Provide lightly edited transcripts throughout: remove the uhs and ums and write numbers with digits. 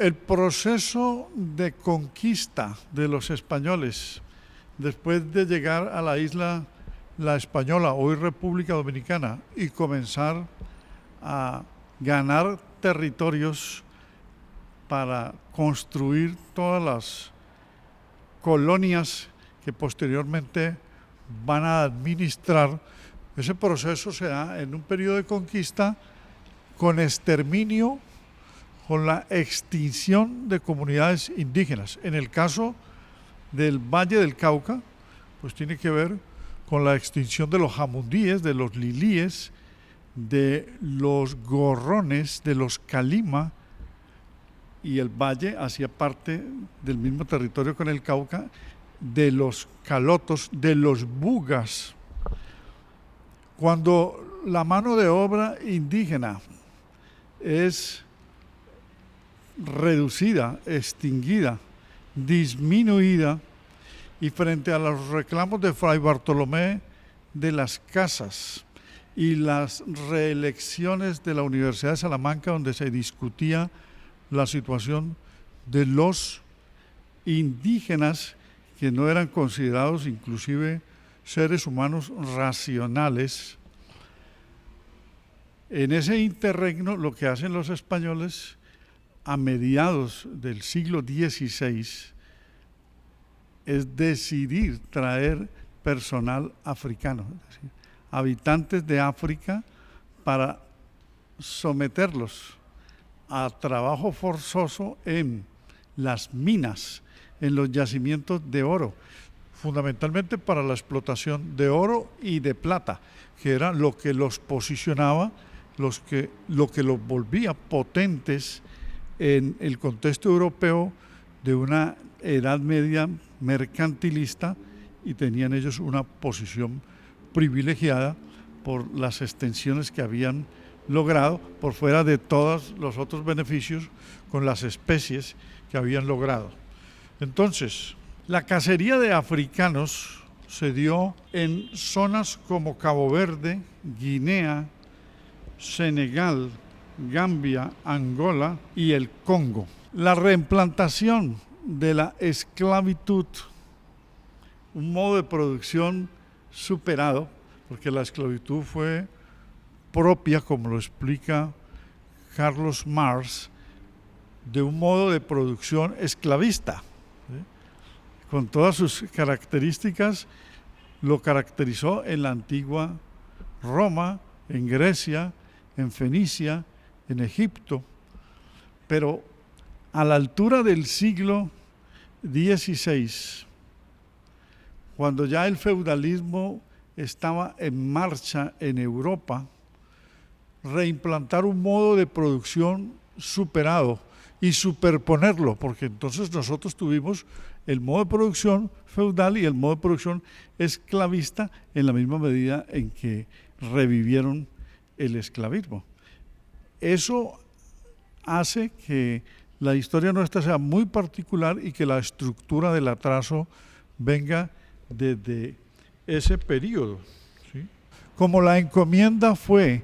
El proceso de conquista de los españoles después de llegar a la isla La Española, hoy República Dominicana, y comenzar a ganar territorios para construir todas las colonias que posteriormente van a administrar. Ese proceso se da en un periodo de conquista con exterminio, con la extinción de comunidades indígenas. En el caso del Valle del Cauca, pues tiene que ver con la extinción de los jamundíes, de los lilíes, de los gorrones, de los calima, y el valle hacía parte del mismo territorio con el Cauca, de los calotos, de los bugas. Cuando la mano de obra indígena es reducida, extinguida, disminuida, y frente a los reclamos de Fray Bartolomé de las Casas y las reelecciones de la Universidad de Salamanca, donde se discutía la situación de los indígenas que no eran considerados inclusive seres humanos racionales, en ese interregno lo que hacen los españoles a mediados del siglo XVI es decidir traer personal africano, es decir, habitantes de África, para someterlos a trabajo forzoso en las minas, en los yacimientos de oro, fundamentalmente para la explotación de oro y de plata, que era lo que los posicionaba, lo que los volvía potentes en el contexto europeo de una Edad Media mercantilista, y tenían ellos una posición privilegiada por las extensiones que habían logrado, por fuera de todos los otros beneficios con las especies que habían logrado. Entonces, la cacería de africanos se dio en zonas como Cabo Verde, Guinea, Senegal, Gambia, Angola y el Congo. La reimplantación de la esclavitud, un modo de producción superado, porque la esclavitud fue propia, como lo explica Carlos Marx, de un modo de producción esclavista, ¿sí? Con todas sus características. Lo caracterizó en la antigua Roma, en Grecia, en Fenicia, en Egipto, pero a la altura del siglo XVI, cuando ya el feudalismo estaba en marcha en Europa, reimplantar un modo de producción superado y superponerlo, porque entonces nosotros tuvimos el modo de producción feudal y el modo de producción esclavista en la misma medida en que revivieron el esclavismo. Eso hace que la historia nuestra sea muy particular y que la estructura del atraso venga desde ese periodo, ¿sí? Como la encomienda fue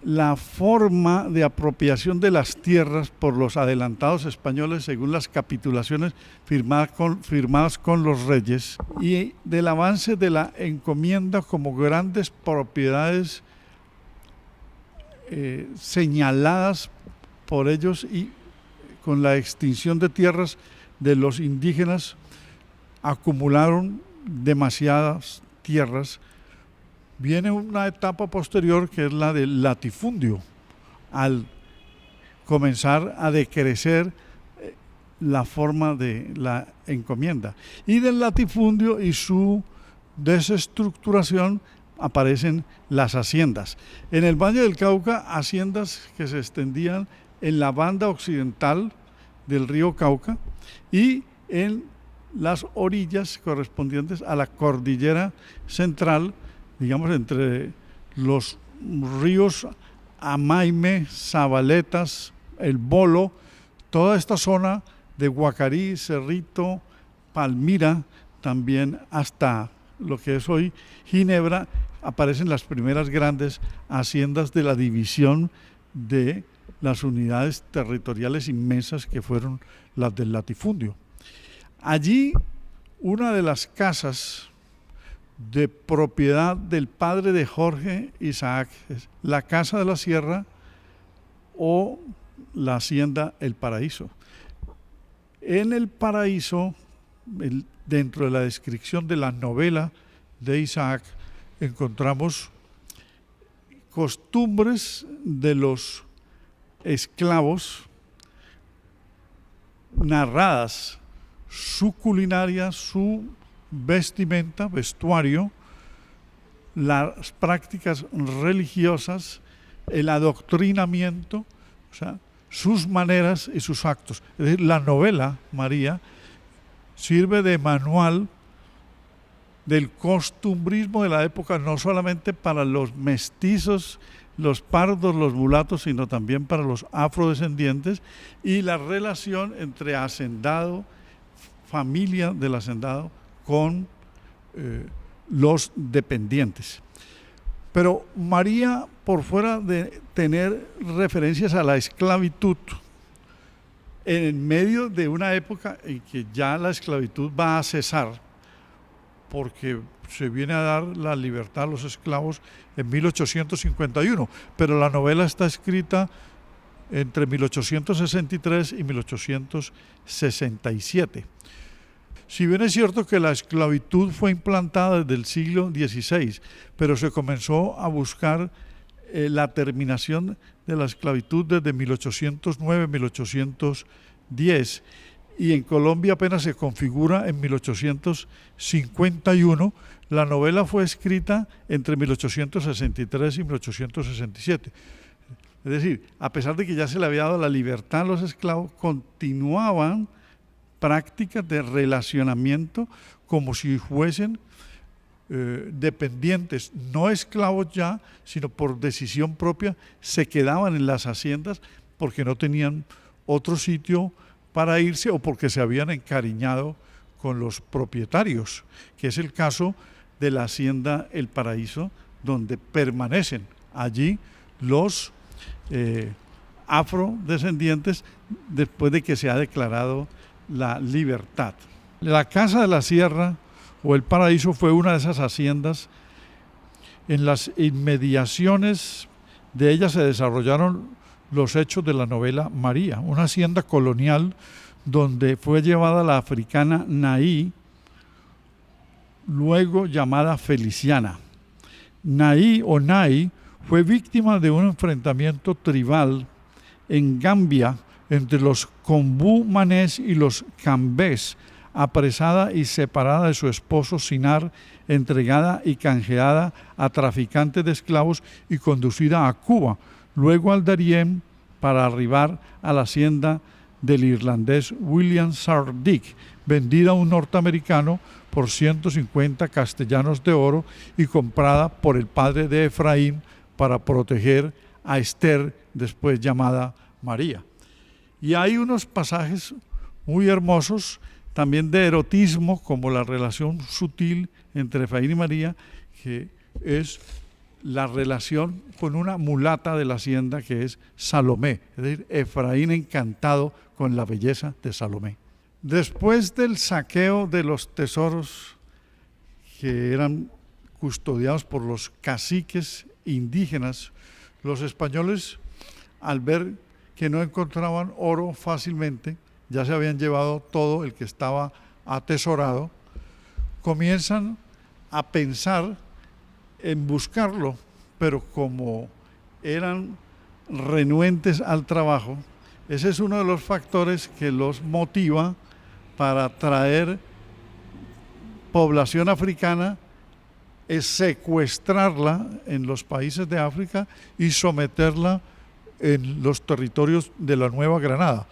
la forma de apropiación de las tierras por los adelantados españoles según las capitulaciones firmadas con los reyes, y del avance de la encomienda como grandes propiedades señaladas por ellos, y con la extinción de tierras de los indígenas acumularon demasiadas tierras. Viene una etapa posterior que es la del latifundio, al comenzar a decrecer la forma de la encomienda. Y del latifundio y su desestructuración aparecen las haciendas. En el Valle del Cauca, haciendas que se extendían en la banda occidental del río Cauca y en las orillas correspondientes a la cordillera central, digamos entre los ríos Amaime, Zabaletas, el Bolo, toda esta zona de Guacarí, Cerrito, Palmira, también hasta lo que es hoy Ginebra, aparecen las primeras grandes haciendas de la división de las unidades territoriales inmensas que fueron las del latifundio. Allí, una de las casas de propiedad del padre de Jorge Isaac, la Casa de la Sierra o la Hacienda El Paraíso. En El Paraíso, dentro de la descripción de la novela de Isaac, encontramos costumbres de los esclavos narradas, su culinaria, su vestimenta, vestuario, las prácticas religiosas, el adoctrinamiento, o sea, sus maneras y sus actos. Es decir, la novela, María, sirve de manual del costumbrismo de la época, no solamente para los mestizos, los pardos, los mulatos, sino también para los afrodescendientes, y la relación entre hacendado, familia del hacendado, con los dependientes. Pero María, por fuera de tener referencias a la esclavitud, en medio de una época en que ya la esclavitud va a cesar, porque se viene a dar la libertad a los esclavos en 1851, pero la novela está escrita entre 1863 y 1867. Si bien es cierto que la esclavitud fue implantada desde el siglo XVI, pero se comenzó a buscar la terminación de la esclavitud desde 1809-1810, y en Colombia apenas se configura en 1851. La novela fue escrita entre 1863 y 1867. Es decir, a pesar de que ya se le había dado la libertad a los esclavos, continuaban prácticas de relacionamiento como si fuesen dependientes, no esclavos ya, sino por decisión propia, se quedaban en las haciendas porque no tenían otro sitio para irse o porque se habían encariñado con los propietarios, que es el caso de la Hacienda El Paraíso, donde permanecen allí los afrodescendientes después de que se ha declarado la libertad. La Casa de la Sierra o El Paraíso fue una de esas haciendas. En las inmediaciones de ella se desarrollaron los hechos de la novela María, una hacienda colonial donde fue llevada la africana Naí, luego llamada Feliciana. Naí o Nai fue víctima de un enfrentamiento tribal en Gambia entre los Combú Manés y los Cambés, apresada y separada de su esposo Sinar, entregada y canjeada a traficantes de esclavos y conducida a Cuba, luego al Darién, para arribar a la hacienda del irlandés William Sardick, vendida a un norteamericano por 150 castellanos de oro y comprada por el padre de Efraín para proteger a Esther, después llamada María. Y hay unos pasajes muy hermosos también de erotismo, como la relación sutil entre Efraín y María, que es la relación con una mulata de la hacienda que es Salomé, es decir, Efraín encantado con la belleza de Salomé. Después del saqueo de los tesoros que eran custodiados por los caciques indígenas, los españoles, al ver que no encontraban oro fácilmente, ya se habían llevado todo el que estaba atesorado, comienzan a pensar en buscarlo, pero como eran renuentes al trabajo, ese es uno de los factores que los motiva para traer población africana, es secuestrarla en los países de África y someterla en los territorios de la Nueva Granada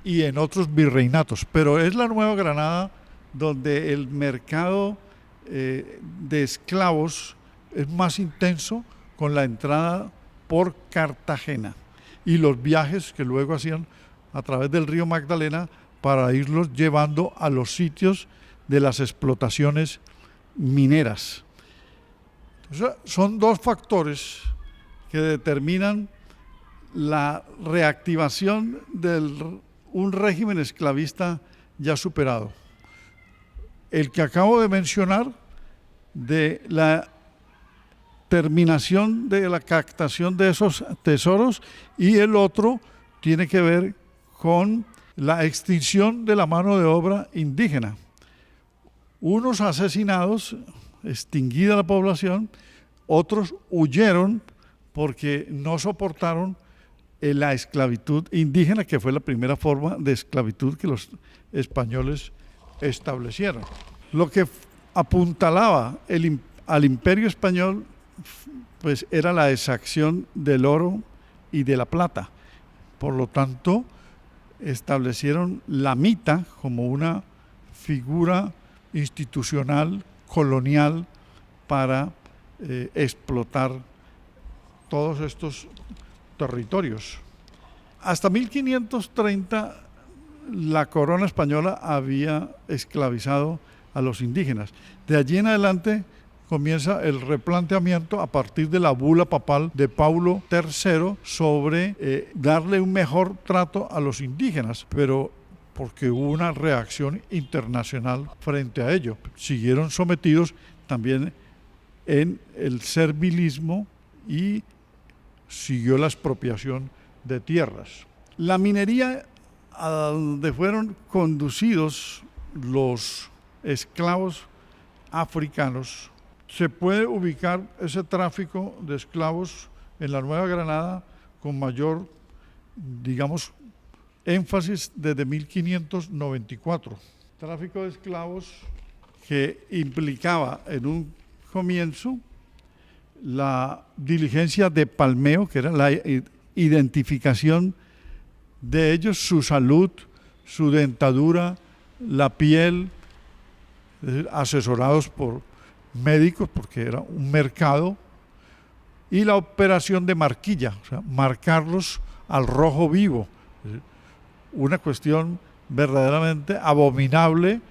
y en otros virreinatos. Pero es la Nueva Granada donde el mercado de esclavos es más intenso, con la entrada por Cartagena y los viajes que luego hacían a través del río Magdalena para irlos llevando a los sitios de las explotaciones mineras. Entonces, son dos factores que determinan la reactivación de un régimen esclavista ya superado. El que acabo de mencionar, de la terminación de la captación de esos tesoros, y el otro tiene que ver con la extinción de la mano de obra indígena. Unos asesinados, extinguida la población, otros huyeron porque no soportaron la esclavitud indígena, que fue la primera forma de esclavitud que los españoles establecieron. Lo que apuntalaba al imperio español pues era la exacción del oro y de la plata. Por lo tanto, establecieron la mita como una figura institucional, colonial, para explotar todos estos territorios. Hasta 1530 la corona española había esclavizado a los indígenas. De allí en adelante comienza el replanteamiento a partir de la bula papal de Paulo III sobre darle un mejor trato a los indígenas, pero porque hubo una reacción internacional frente a ello. Siguieron sometidos también en el servilismo y siguió la expropiación de tierras. La minería a donde fueron conducidos los esclavos africanos, se puede ubicar ese tráfico de esclavos en la Nueva Granada con mayor, digamos, énfasis desde 1594. Tráfico de esclavos que implicaba en un comienzo la diligencia de palmeo, que era la identificación de ellos, su salud, su dentadura, la piel, es decir, asesorados por médicos, porque era un mercado, y la operación de marquilla, o sea, marcarlos al rojo vivo, es decir, una cuestión verdaderamente abominable,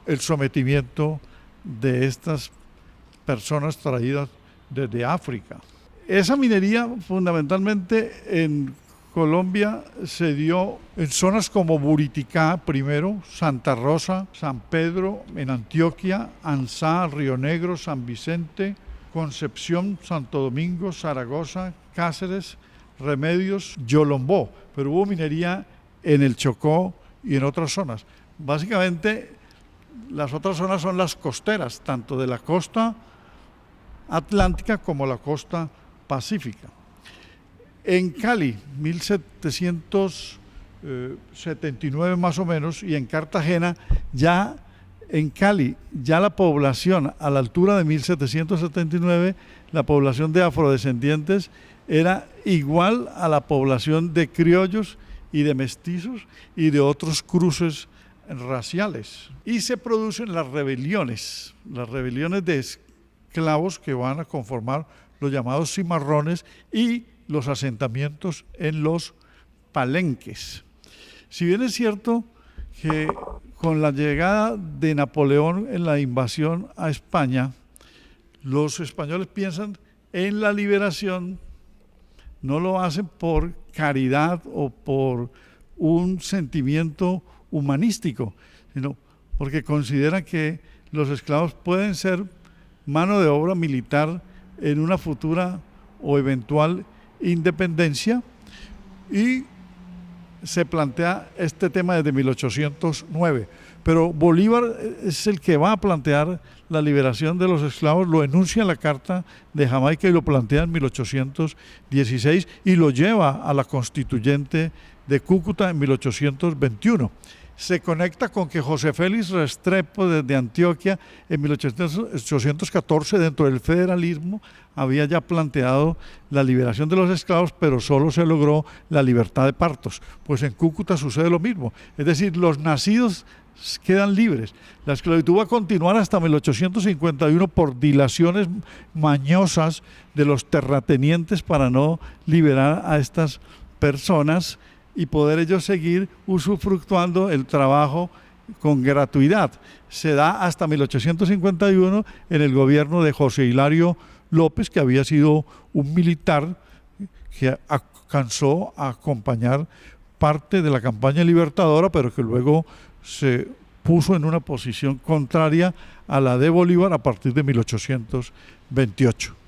el sometimiento de estas personas traídas desde África. Esa minería fundamentalmente en Colombia se dio en zonas como Buriticá primero, Santa Rosa, San Pedro, en Antioquia, Anzá, Río Negro, San Vicente, Concepción, Santo Domingo, Zaragoza, Cáceres, Remedios, Yolombó, pero hubo minería en el Chocó y en otras zonas. Básicamente las otras zonas son las costeras, tanto de la costa atlántica como la costa pacífica. En Cali, 1779 más o menos, y en Cartagena, ya en Cali, ya la población, a la altura de 1779, la población de afrodescendientes era igual a la población de criollos y de mestizos y de otros cruces raciales. Y se producen las rebeliones de esclavos que van a conformar los llamados cimarrones y los asentamientos en los palenques. Si bien es cierto que con la llegada de Napoleón en la invasión a España, los españoles piensan en la liberación, no lo hacen por caridad o por un sentimiento humanístico, sino porque consideran que los esclavos pueden ser mano de obra militar en una futura o eventual independencia, y se plantea este tema desde 1809. Pero Bolívar es el que va a plantear la liberación de los esclavos, lo enuncia en la Carta de Jamaica y lo plantea en 1816 y lo lleva a la Constituyente de Cúcuta en 1821. Se conecta con que José Félix Restrepo desde Antioquia en 1814 dentro del federalismo había ya planteado la liberación de los esclavos, pero solo se logró la libertad de partos. Pues en Cúcuta sucede lo mismo, es decir, los nacidos quedan libres. La esclavitud va a continuar hasta 1851 por dilaciones mañosas de los terratenientes para no liberar a estas personas y poder ellos seguir usufructuando el trabajo con gratuidad. Se da hasta 1851 en el gobierno de José Hilario López, que había sido un militar que alcanzó a acompañar parte de la campaña libertadora, pero que luego se puso en una posición contraria a la de Bolívar a partir de 1828.